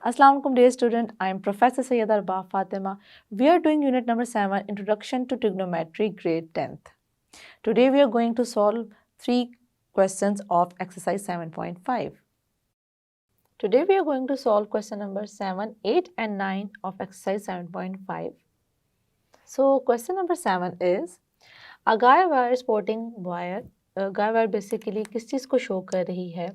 Assalamu alaikum dear student, I am Professor Sayyid Arbaf Fatima. We are doing unit number 7, Introduction to Trigonometry, grade 10th. Today we are going to solve 3 questions of exercise 7.5. Today we are going to solve question number 7, 8 and 9 of exercise 7.5. So question number 7 is, a guy wire sporting wire guy wire basically किस चीज़ को show कर रही है?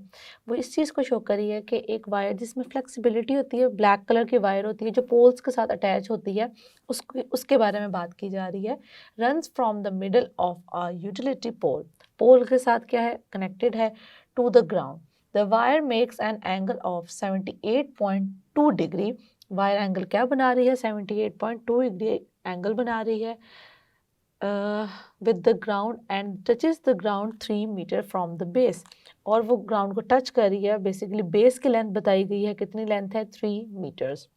वो इस चीज़ को show कर रही है कि एक वायर जिसमें फ्लेक्सिबिलिटी होती है, ब्लैक कलर की वायर होती है जो पोल्स के साथ अटैच होती है, उसके बारे में बात की जा रही है। Runs from the middle of a utility pole, pole के साथ क्या है, कनेक्टेड है, to the ground. The wire makes an angle of 78.2 degree. Wire angle क्या बना रही है? 78.2 डिग्री एंगल बना रही है with the ground and touches the ground 3 metre from the base, और वो ग्राउंड को टच कर रही है। बेसिकली बेस की लेंथ बताई गई है, कितनी लेंथ है? 3 metres.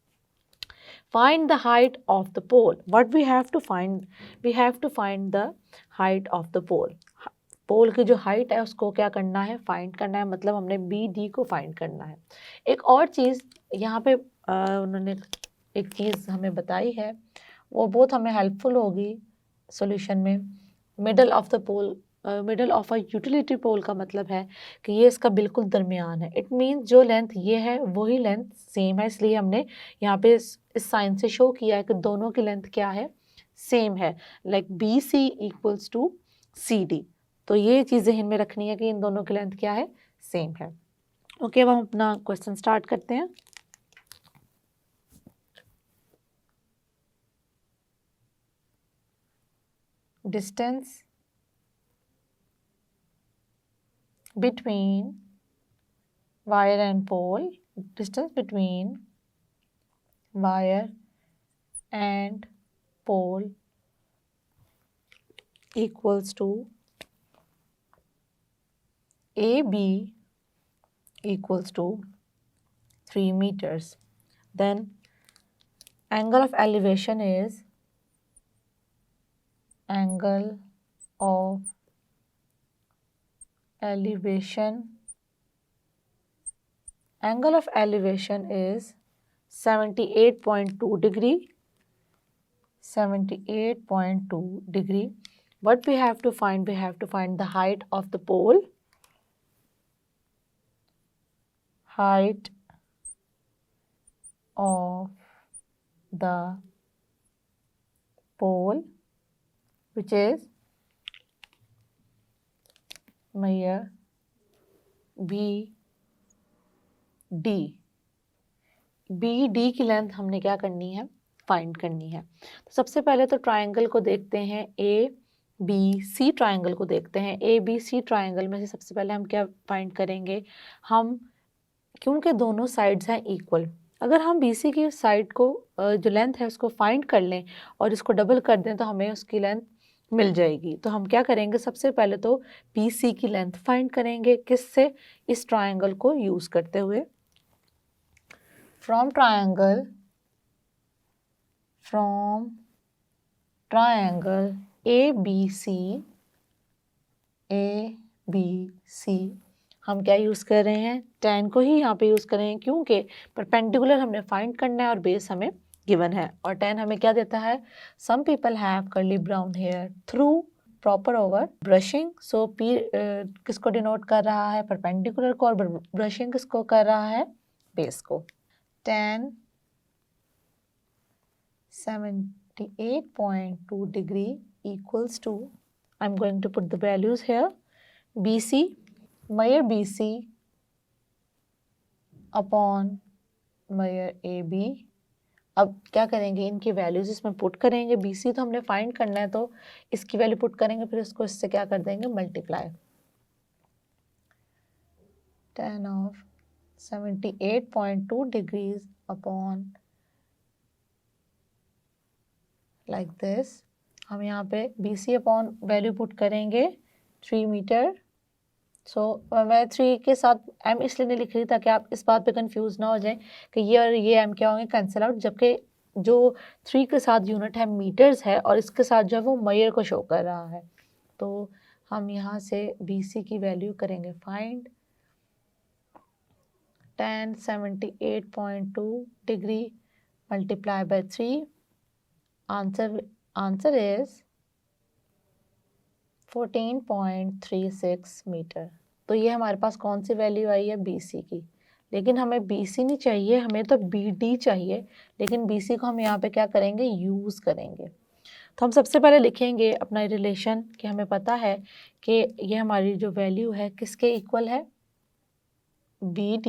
Find the height of the pole. What we have to find? We have to find the height of the pole. पोल की जो हाइट है उसको क्या करना है? फाइंड करना है, मतलब हमने बी डी को फाइंड करना है। एक और चीज़ यहाँ पे उन्होंने एक चीज़ हमें बताई है, वो बहुत हमें हेल्पफुल होगी सॉल्यूशन में। Middle of the pole, middle of a utility pole का मतलब है कि ये इसका बिल्कुल दरमियान है। इट मीन्स जो लेंथ ये है वही लेंथ सेम है, इसलिए हमने यहाँ पे इस साइन से शो किया है कि दोनों की लेंथ क्या है? सेम है। Like B C equals to C D. तो ये चीज़ ज़हन में रखनी है कि इन दोनों की लेंथ क्या है? सेम है। ओके, अब हम अपना क्वेश्चन स्टार्ट करते हैं। Distance between wire and pole, distance between wire and pole equals to AB equals to 3 meters. Then angle of elevation is angle of elevation is 78.2 degree. 78.2 degree. What we have to find? We have to find the height of the pole. Height of the pole, which is measure BD. BD की length हमने क्या करनी है? Find करनी है। तो सबसे पहले तो ट्रायंगल को देखते हैं, ए बी सी ट्रायंगल को देखते हैं। ए बी सी ट्रायंगल में से सबसे पहले हम क्या फाइंड करेंगे? हम, क्योंकि दोनों साइड्स हैं इक्वल, अगर हम बी सी की साइड को जो लेंथ है उसको फाइंड कर लें और इसको डबल कर दें तो हमें उसकी लेंथ मिल जाएगी। तो हम क्या करेंगे? सबसे पहले तो बी सी की लेंथ फाइंड करेंगे। किससे? इस ट्रायंगल को यूज़ करते हुए। From triangle A B C हम क्या यूज़ कर रहे हैं? tan को ही यहाँ पे यूज़ कर रहे हैं, क्योंकि परपेंडिकुलर हमने फाइंड करना है और बेस हमें गिवन है। और tan हमें क्या देता है? Some people have curly brown hair through proper over brushing. So P किसको डिनोट कर रहा है? परपेंडिकुलर को, और ब्रशिंग किसको कर रहा है? बेस को। tan 78.2 degree equals to, I'm going to put the values here, BC, measure BC upon measure AB। अब क्या करेंगे? इनकी वैल्यूज इसमें पुट करेंगे। BC तो हमने फाइंड करना है, तो इसकी वैल्यू पुट करेंगे, फिर इसको इससे क्या कर देंगे? Multiply. tan of 78.2 degrees upon like this. हम यहाँ पे BC अपॉन वैल्यू पुट करेंगे 3 मीटर। सो मैं 3 के साथ m इसलिए नहीं लिख रही ताकि आप इस बात पे कंफ्यूज ना हो जाए कि ये और ये m क्या होंगे? Cancel out. जबकि जो 3 के साथ यूनिट है मीटर्स है और इसके साथ जो है वो मेयर को शो कर रहा है। तो हम यहाँ से BC की वैल्यू करेंगे find. tan 78.2 degree multiply by 3. Answer is 14.36 metre. तो ये हमारे पास कौन सी वैल्यू आई है, BC की। लेकिन हमें BC नहीं चाहिए, हमें तो BD चाहिए। लेकिन BC को हम यहाँ पे क्या करेंगे, यूज़ करेंगे। तो हम सबसे पहले लिखेंगे अपना रिलेशन कि हमें पता है कि ये हमारी जो वैल्यू है किसके इक्वल है, BD।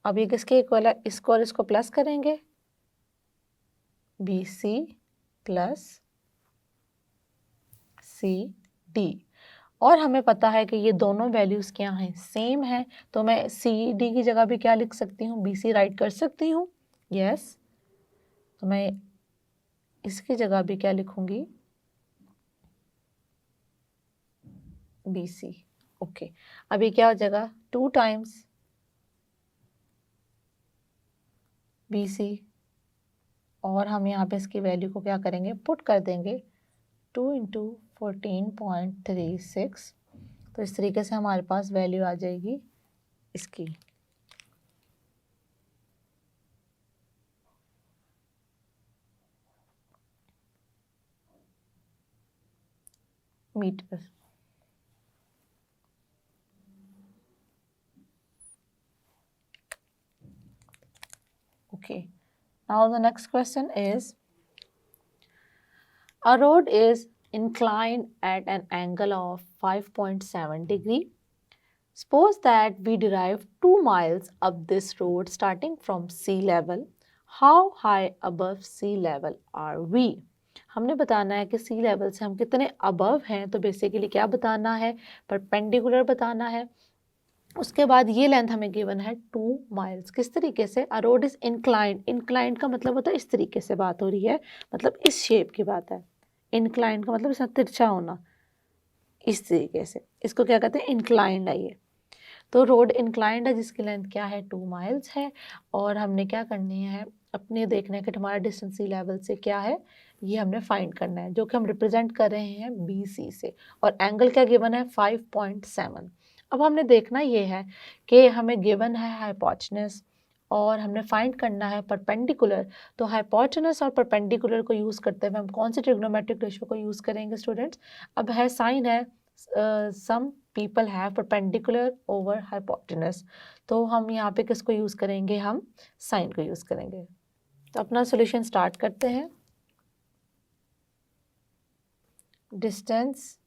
अब ये किसके इक्वल है, इसको और इसको प्लस करेंगे, BC प्लस CD। और हमें पता है कि ये दोनों वैल्यूज़ क्या हैं, सेम है। तो मैं CD की जगह भी क्या लिख सकती हूँ, BC राइट कर सकती हूँ। यस, तो मैं इसकी जगह भी क्या लिखूंगी, BC। ओके, अब ये क्या हो जाएगा, 2 टाइम्स BC, और हम यहाँ पे इसकी वैल्यू को क्या करेंगे, पुट कर देंगे, 2 इंटू 14.36। तो इस तरीके से हमारे पास वैल्यू आ जाएगी इसकी। Metre. Okay, now the next question is, a road is inclined at an angle of 5.7 degree. Suppose that we derive 2 miles up this road starting from sea level. How high above sea level are we? हमने बताना है कि सी level से हम कितने above हैं। तो basically क्या बताना है, परपेंडिकुलर बताना है। उसके बाद ये लेंथ हमें गिवन है 2 माइल्स। किस तरीके से, अ रोड इज इंक्लाइंड। इंक्लाइंड का मतलब होता है इस तरीके से बात हो रही है, मतलब इस शेप की बात है। इंक्लाइंड का मतलब इसका तिरछा होना, इस तरीके से, इसको क्या कहते हैं, इंक्लाइंड है ये। तो रोड इंक्लाइंड है जिसकी लेंथ क्या है, 2 माइल्स है। और हमने क्या करनी है, अपने देखना है कि हमारा डिस्टेंस सी लेवल से क्या है, ये हमने फाइंड करना है, जो कि हम रिप्रेजेंट कर रहे हैं BC से। और एंगल क्या गिवन है, 5.7। अब हमने देखना ये है कि हमें गिवन है हाइपोटेनस और हमने फाइंड करना है परपेंडिकुलर। तो हाइपोटेनस और परपेंडिकुलर को यूज़ करते हुए हम कौन सी ट्रिग्नोमेट्रिक रेशियो को यूज़ करेंगे स्टूडेंट्स। अब है साइन है, some people have perpendicular over hypotenuse. तो हम यहाँ पे किसको यूज़ करेंगे, हम साइन को यूज़ करेंगे। तो अपना सॉल्यूशन स्टार्ट करते हैं। Distance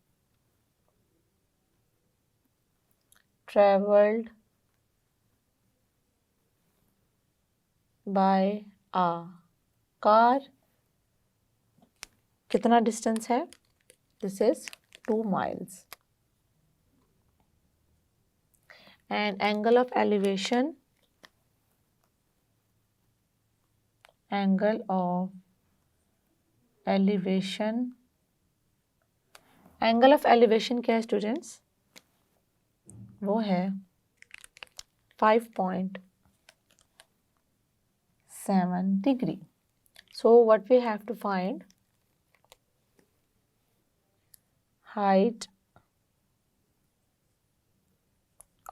travelled by a car, कितना डिस्टेंस है, this is 2 miles. And angle of elevation, angle of elevation, angle of elevation क्या है स्टूडेंट्स, वो है 5.7 degree. So what we have to find, height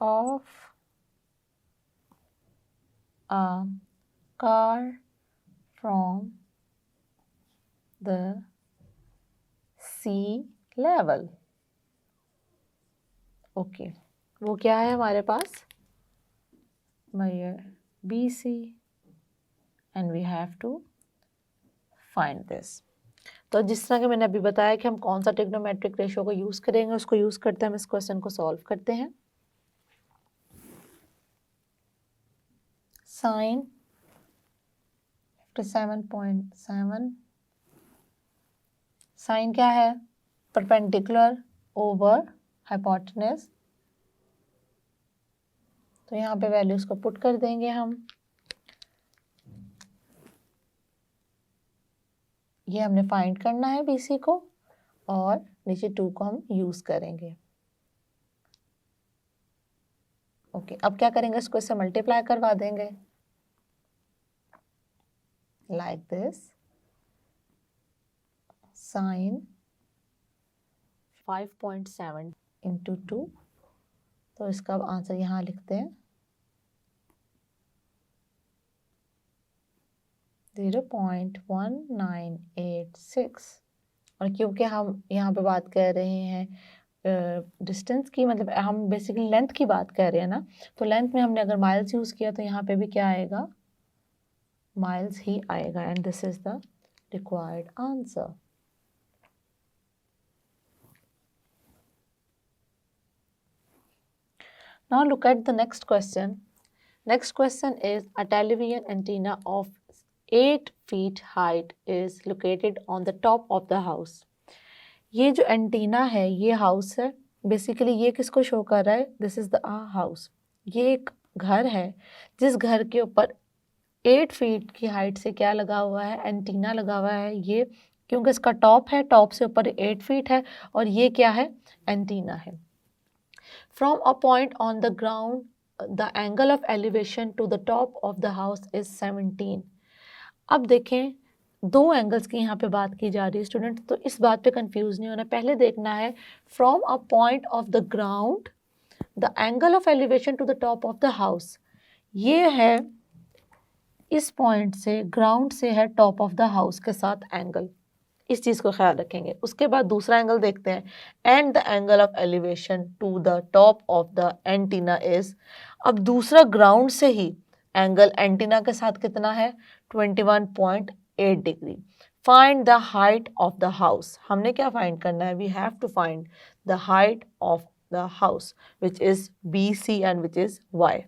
of a car from the sea level. Okay, वो क्या है हमारे पास, measure BC and we have to find this. तो जिस तरह के मैंने अभी बताया कि हम कौन सा ट्रिग्नोमेट्रिक रेशियो को यूज़ करेंगे, उसको यूज़ करते हम इस क्वेश्चन को सॉल्व करते हैं। साइन 57.7, साइन क्या है, परपेंडिकुलर ओवर हाइपोटेनस। तो यहाँ पे वैल्यूज को पुट कर देंगे हम। ये हमने फाइंड करना है BC को, और नीचे 2 को हम यूज करेंगे। ओके, अब क्या करेंगे, इसको इससे मल्टीप्लाई करवा देंगे, लाइक दिस, साइन 5.7 इंटू 2, तो इसका आंसर यहाँ लिखते हैं 0.1986। और क्योंकि हम यहाँ पे बात कर रहे हैं डिस्टेंस की, मतलब हम बेसिकली लेंथ की बात कर रहे हैं ना, तो लेंथ में हमने अगर माइल्स यूज़ किया तो यहाँ पे भी क्या आएगा, माइल्स ही आएगा। And this is the required answer. Now look at the next question. Next question is a television antenna of 8 feet height is located on the top of the house. ये जो एंटीना है ये house है। Basically ये किसको show कर रहा है, दिस इज द हाउस। ये एक घर है जिस घर के ऊपर 8 फीट की हाइट से क्या लगा हुआ है, एंटीना लगा हुआ है। ये क्योंकि इसका टॉप है, टॉप से ऊपर 8 फीट है और ये क्या है, एंटीना है। From a point on the ground the angle of elevation to the top of the house is 17। अब देखें दो एंगल्स की यहाँ पे बात की जा रही है स्टूडेंट, तो इस बात पे कंफ्यूज नहीं होना। पहले देखना है from a point of the ground the angle of elevation to the top of the house. ये है इस पॉइंट से, ग्राउंड से है टॉप ऑफ द हाउस के साथ एंगल, इस चीज़ को ख्याल रखेंगे। उसके बाद दूसरा एंगल देखते हैं, and the angle of elevation to the top of the antenna is. अब दूसरा ग्राउंड से ही एंगल एंटीना के साथ कितना है, 21.8 degree. Find the height of the house. हमने क्या फाइंड करना है, we have to find the height of the house which is BC and which is Y।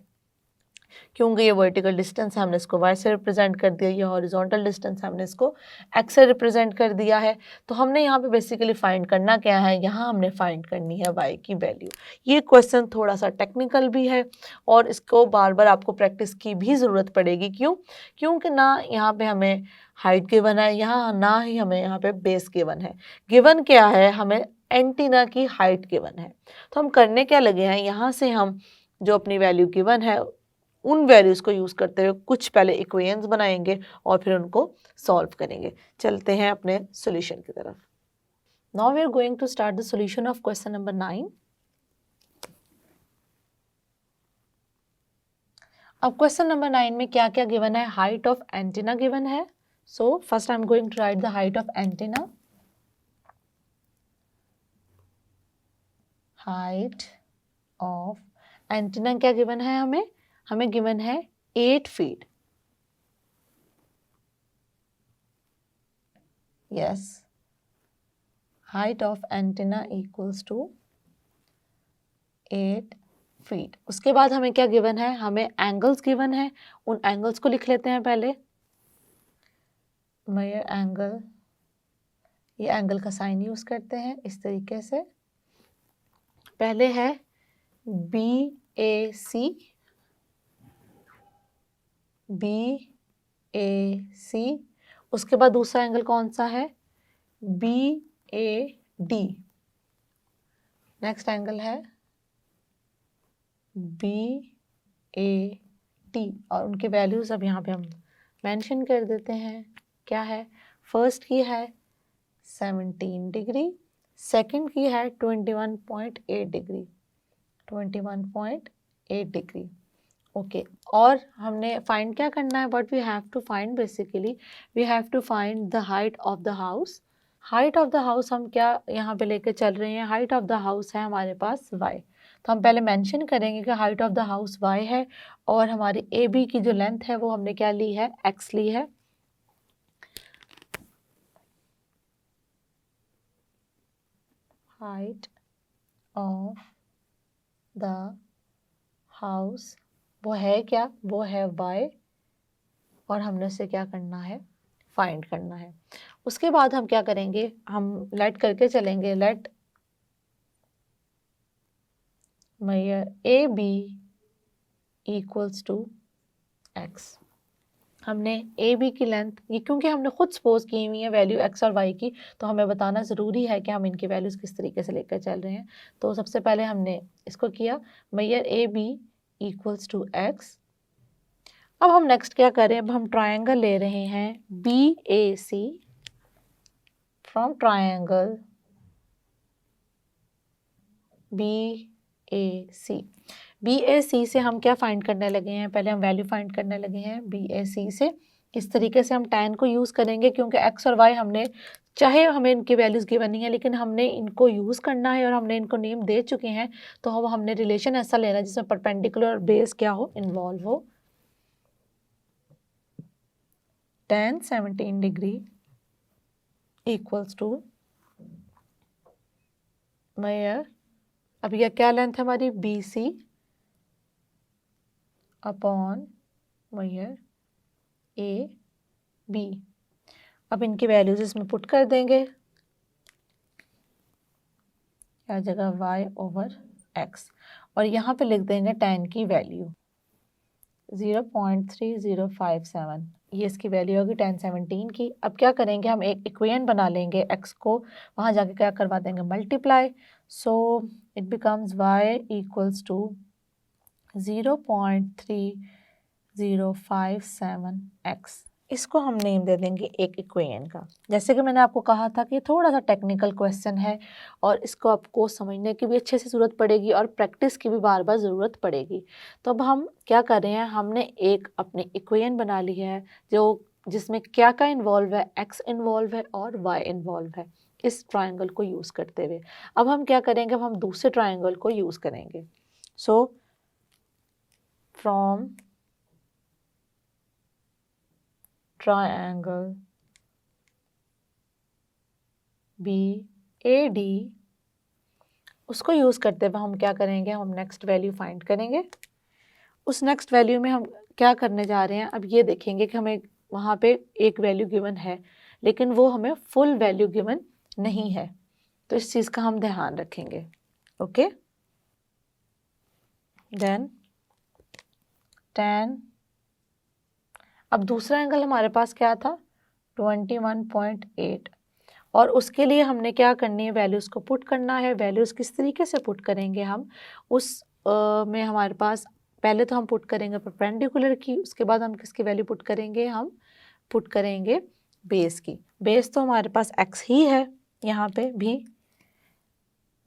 क्योंकि ये वर्टिकल डिस्टेंस है हमने इसको y से रिप्रेजेंट कर दिया, ये हॉरिजॉन्टल डिस्टेंस है हमने इसको x से रिप्रेजेंट कर दिया है। तो हमने यहाँ पे बेसिकली फाइंड करना क्या है, यहाँ हमने फाइंड करनी है y की वैल्यू। ये क्वेश्चन थोड़ा सा टेक्निकल भी है और इसको बार बार आपको प्रैक्टिस की भी ज़रूरत पड़ेगी। क्यों, क्योंकि ना यहाँ पे हमें हाइट गिवन है, यहाँ ना ही हमें यहाँ पे बेस गिवन है। गिवन क्या है, हमें एंटीना की हाइट गिवन है। तो हम करने क्या लगे हैं, यहाँ से हम जो अपनी वैल्यू गिवन है उन वैल्यूज़ को यूज़ करते हुए कुछ पहले इक्वेशंस बनाएंगे और फिर उनको सॉल्व करेंगे। चलते हैं अपने सॉल्यूशन की तरफ। Now we are going to start the solution of question number 9। अब क्वेश्चन नंबर 9 में क्या क्या गिवन है, हाइट ऑफ एंटीना गिवन है। So first I am going to write the height of antenna. Height of antenna क्या given है, हमें given है 8 feet. Yes, height of antenna equals to 8 feet. उसके बाद हमें क्या गिवन है, हमें एंगल्स गिवन है। उन एंगल्स को लिख लेते हैं पहले। मेजर एंगल, ये एंगल का साइन यूज करते हैं इस तरीके से। पहले है BAC, BAC। उसके बाद दूसरा एंगल कौन सा है, BAD। नेक्स्ट एंगल है BAT और उनके वैल्यूज अब यहाँ पे हम मेंशन कर देते हैं। क्या है, फर्स्ट की है 17 डिग्री, सेकंड की है 21.8 डिग्री, 21.8 डिग्री। ओके, और हमने फाइंड क्या करना है, what we have to find, basically we have to find the height of the house. Height of the house हम क्या यहाँ पे लेके चल रहे हैं, हाइट ऑफ द हाउस है हमारे पास y। तो हम पहले मेंशन करेंगे कि height of the house y है और हमारी AB की जो लेंथ है वो हमने क्या ली है, x ली है। हाइट ऑफ द हाउस वो है क्या, वो है y और हमने उसे क्या करना है, फाइंड करना है। उसके बाद हम क्या करेंगे, हम लेट करके चलेंगे, let measure AB equals to x। हमने AB की लेंथ, ये क्योंकि हमने खुद सपोज की हुई है वैल्यू x और y की, तो हमें बताना ज़रूरी है कि हम इनकी वैल्यूज़ किस तरीके से लेकर चल रहे हैं। तो सबसे पहले हमने इसको किया, measure AB equals to x। अब हम नेक्स्ट क्या करें, अब हम ट्रायंगल ले रहे हैं BAC। From triangle BAC BAC। BAC से हम क्या फाइंड करने लगे हैं, पहले हम वैल्यू फाइंड करने लगे हैं BAC से। किस तरीके से हम tan को यूज़ करेंगे, क्योंकि x और y हमने, चाहे हमें इनकी वैल्यूज़ गिवन नहीं है लेकिन हमने इनको यूज़ करना है और हमने इनको नेम दे चुके हैं, तो हमने रिलेशन ऐसा लेना है जिसमें परपेंडिकुलर और बेस क्या हो, इन्वॉल्व हो। tan 17 डिग्री इक्वल्स टू मेयर, अब यह क्या लेंथ है हमारी, BC अपॉन मेयर AB। अब इनकी वैल्यूज इसमें पुट कर देंगे, क्या जगह y ओवर x, और यहाँ पे लिख देंगे tan की वैल्यू 0.3057, ये इसकी वैल्यू होगी tan 17 की। अब क्या करेंगे, हम एक इक्वेशन बना लेंगे, x को वहाँ जाके क्या करवा देंगे, multiply, so it becomes y equals to 0.3057x। इसको हम नेम दे देंगे एक इक्वेशन का। जैसे कि मैंने आपको कहा था कि थोड़ा सा टेक्निकल क्वेश्चन है और इसको आपको समझने की भी अच्छे से ज़रूरत पड़ेगी और प्रैक्टिस की भी बार बार ज़रूरत पड़ेगी। तो अब हम क्या कर रहे हैं, हमने एक अपनी इक्वेशन बना ली है जिसमें क्या क्या इन्वॉल्व है, x इन्वॉल्व है और y इन्वॉल्व है इस ट्राइंगल को यूज़ करते हुए। अब हम क्या करेंगे, अब हम दूसरे ट्राइंगल को यूज़ करेंगे। सो from triangle BAD, उसको यूज़ करते हुए हम क्या करेंगे, हम नेक्स्ट वैल्यू फाइंड करेंगे। उस नेक्स्ट वैल्यू में हम क्या करने जा रहे हैं, अब ये देखेंगे कि हमें वहाँ पे एक वैल्यू गिवन है लेकिन वो हमें फुल वैल्यू गिवन नहीं है, तो इस चीज़ का हम ध्यान रखेंगे। ओके, देन tan, अब दूसरा एंगल हमारे पास क्या था, 21.8, और उसके लिए हमने क्या करनी है, वैल्यूज़ को पुट करना है। वैल्यूज़ किस तरीके से पुट करेंगे हम, में हमारे पास पहले तो हम पुट करेंगे परपेंडिकुलर की, उसके बाद हम किसकी वैल्यू पुट करेंगे, हम पुट करेंगे बेस की। बेस तो हमारे पास x ही है यहाँ पे भी,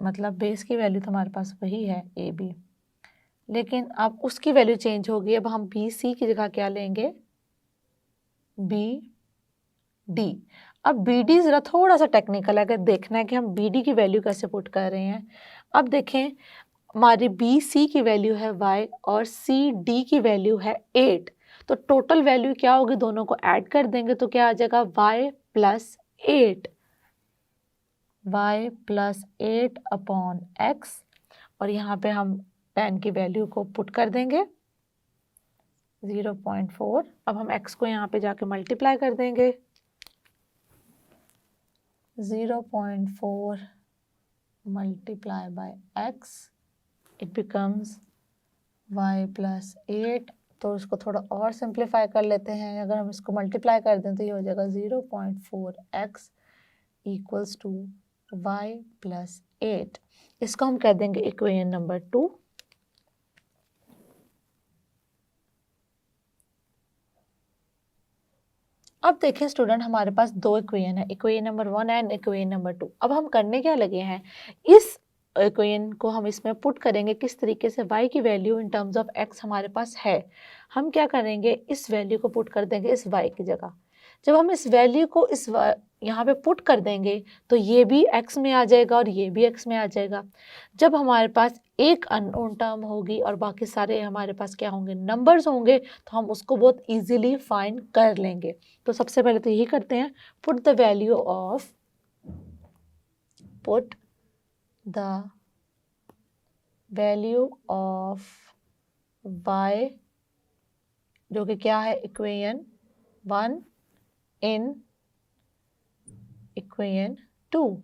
मतलब बेस की वैल्यू तो हमारे पास वही है AB, लेकिन अब उसकी वैल्यू चेंज होगी। अब हम BC की जगह क्या लेंगे, BD। अब BD ज़रा थोड़ा सा टेक्निकल है, अगर देखना है कि हम BD की वैल्यू कैसे पुट कर रहे हैं। अब देखें, हमारी BC की वैल्यू है y और CD की वैल्यू है 8, तो टोटल वैल्यू क्या होगी, दोनों को ऐड कर देंगे तो क्या आ जाएगा, y प्लस 8 अपॉन x, और यहाँ पे हम tan की वैल्यू को पुट कर देंगे 0.4। अब हम x को यहाँ पे जाके मल्टीप्लाई कर देंगे, 0.4 multiply by x, it becomes y plus 8। तो इसको थोड़ा और सिंप्लीफाई कर लेते हैं, अगर हम इसको मल्टीप्लाई कर दें तो ये हो जाएगा 0.4x equals to y plus 8। इसको हम कह देंगे इक्वेशन नंबर 2। अब देखें स्टूडेंट, हमारे पास दो इक्वेशन है, equation number 1 and equation number 2। अब हम करने क्या लगे हैं, इस इक्वेशन को हम इसमें पुट करेंगे किस तरीके से, y की value in terms of x हमारे पास है, हम क्या करेंगे, इस वैल्यू को पुट कर देंगे इस y की जगह। जब हम इस वैल्यू को इस यहाँ पे पुट कर देंगे तो ये भी x में आ जाएगा और ये भी x में आ जाएगा। जब हमारे पास एक अननोन टर्म होगी और बाकी सारे हमारे पास क्या होंगे, नंबर्स होंगे, तो हम उसको बहुत इजीली फाइंड कर लेंगे। तो सबसे पहले तो यही करते हैं, put the value of y, जो कि क्या है, इक्वेशन 1 इन इक्वेशन 2।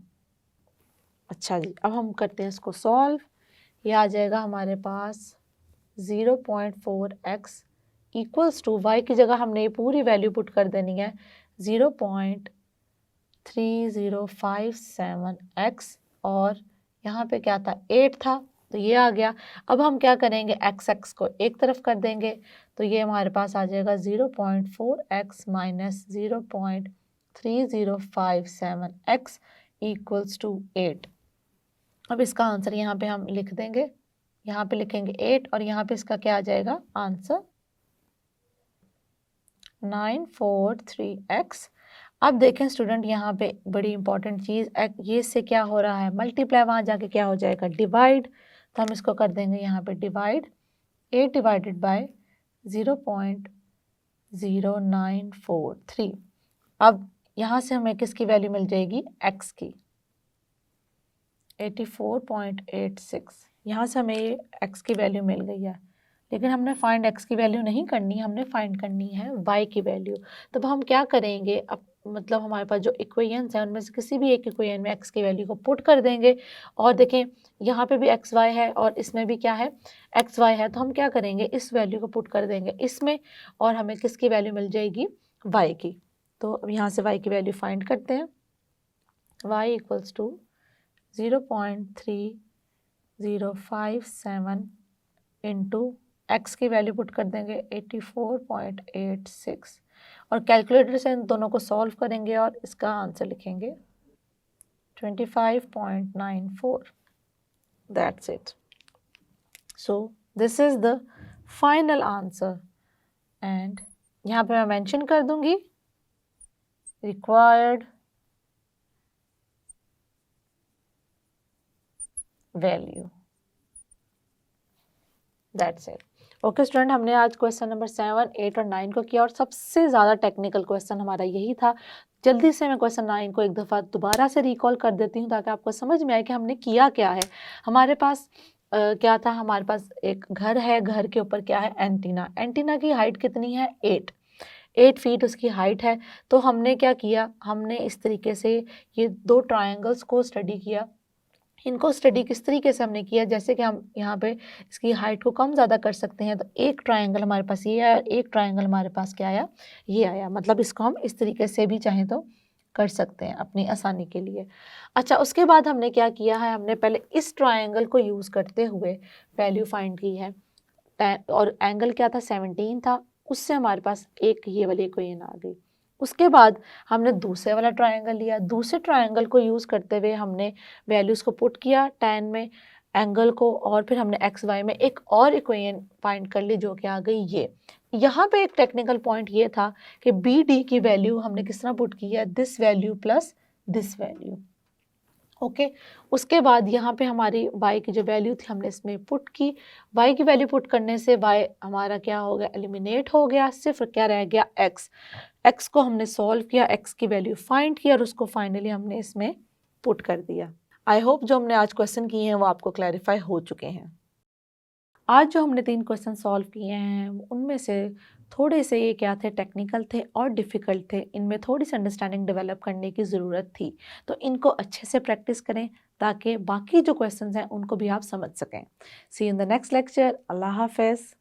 अच्छा जी, अब हम करते हैं इसको सॉल्व। ये आ जाएगा हमारे पास 0.4x इक्वल्स टू, y की जगह हमने ये पूरी वैल्यू पुट कर देनी है 0.3057x, और यहाँ पे क्या था, 8 था, तो ये आ गया। अब हम क्या करेंगे, x को एक तरफ कर देंगे, तो ये हमारे पास आ जाएगा 0.4x minus 0.3057x equals to 8। अब इसका आंसर यहाँ पे हम लिख देंगे यहाँ पे लिखेंगे 8 और यहाँ पे इसका क्या आ जाएगा आंसर 943x। अब देखें स्टूडेंट, यहाँ पे बड़ी इंपॉर्टेंट चीज़, ये से क्या हो रहा है मल्टीप्लाई, वहाँ जाके क्या हो जाएगा डिवाइड। तो हम इसको कर देंगे यहाँ पे डिवाइड 8 डिवाइडेड बाय 0.0943। अब यहाँ से हमें किसकी वैल्यू मिल जाएगी x की 84.86। यहाँ से हमें ये x की वैल्यू मिल गई है, लेकिन हमने फाइंड x की वैल्यू नहीं करनी, हमने फाइंड करनी है y की वैल्यू। तो हम क्या करेंगे, अब मतलब हमारे पास जो इक्वेशंस हैं उनमें से किसी भी एक इक्वेशन में x की वैल्यू को पुट कर देंगे। और देखें यहाँ पे भी एक्स वाई है और इसमें भी क्या है एक्स वाई है, तो हम क्या करेंगे इस वैल्यू को पुट कर देंगे इसमें और हमें किसकी वैल्यू मिल जाएगी y की। तो अब यहाँ से y की वैल्यू फाइंड करते हैं। y equals to 0.3057 into x की वैल्यू पुट कर देंगे 84.86 और कैलकुलेटर से इन दोनों को सॉल्व करेंगे और इसका आंसर लिखेंगे 25.94। That's it. So this is the final answer and यहाँ पे मैं मेंशन कर दूंगी required value. That's it. Okay student, हमने आज क्वेश्चन नंबर 7, 8 और 9 को किया और सबसे ज़्यादा टेक्निकल क्वेश्चन हमारा यही था। जल्दी से मैं क्वेश्चन 9 को एक दफ़ा दोबारा से रिकॉल कर देती हूँ ताकि आपको समझ में आए कि हमने किया क्या है। हमारे पास क्या था, हमारे पास एक घर है, घर के ऊपर क्या है एंटीना। एंटीना की हाइट कितनी है 8 फीट उसकी हाइट है। तो हमने क्या किया, हमने इस तरीके से ये दो ट्रायंगल्स को स्टडी किया। इनको स्टडी किस तरीके से हमने किया, जैसे कि हम यहाँ पे इसकी हाइट को कम ज़्यादा कर सकते हैं। तो एक ट्रायंगल हमारे पास ये आया, एक ट्रायंगल हमारे पास क्या आया ये आया। मतलब इसको हम इस तरीके से भी चाहें तो कर सकते हैं अपनी आसानी के लिए। अच्छा, उसके बाद हमने क्या किया है, हमने पहले इस ट्रायंगल को यूज़ करते हुए वैल्यू फाइंड की है। और एंगल क्या था 17 था, उससे हमारे पास एक ये वाली इक्वेशन आ गई। उसके बाद हमने दूसरे वाला ट्रायंगल लिया, दूसरे ट्रायंगल को यूज़ करते हुए हमने वैल्यूज़ को पुट किया tan में एंगल को, और फिर हमने एक्स वाई में एक और इक्वेशन फाइंड कर ली जो कि आ गई ये। यहाँ पे एक टेक्निकल पॉइंट ये था कि बी डी की वैल्यू हमने किस तरह पुट की है, this value plus this value. Okay, उसके बाद यहाँ पे हमारी y की जो वैल्यू थी हमने इसमें पुट की। y की वैल्यू पुट करने से y हमारा क्या हो गया, एलिमिनेट हो गया, सिर्फ क्या रह गया x को हमने सॉल्व किया, x की वैल्यू फाइंड किया और उसको फाइनली हमने इसमें पुट कर दिया। आई होप जो हमने आज क्वेश्चन किए हैं वो आपको क्लैरिफाई हो चुके हैं। आज जो हमने 3 क्वेश्चन सॉल्व किए हैं उनमें से थोड़े से ये क्या थे, टेक्निकल थे और डिफ़िकल्ट थे। इनमें थोड़ी सी अंडरस्टैंडिंग डेवलप करने की ज़रूरत थी, तो इनको अच्छे से प्रैक्टिस करें ताकि बाकी जो क्वेश्चंस हैं उनको भी आप समझ सकें। See you in the next lecture. अल्लाह हाफ़िज़।